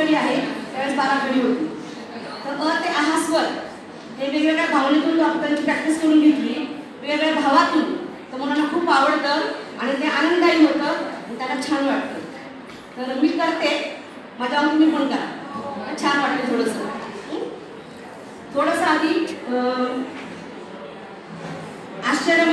कडी आहे त्यावेळेस 12 कडी होती. तर ते आहा स्वर हे वेगवेगळ्या भावनेतून आपण प्रॅक्टिस करून घेतली, वेगवेगळ्या भावातून, तर मुलांना खूप आवडतं आणि ते आनंददायी होतं आणि त्यांना छान वाटतं. तर मी करते, माझ्यावर तुम्ही पण करा, छान वाटते थोडंसं. थोडंसं आधी आश्चर्य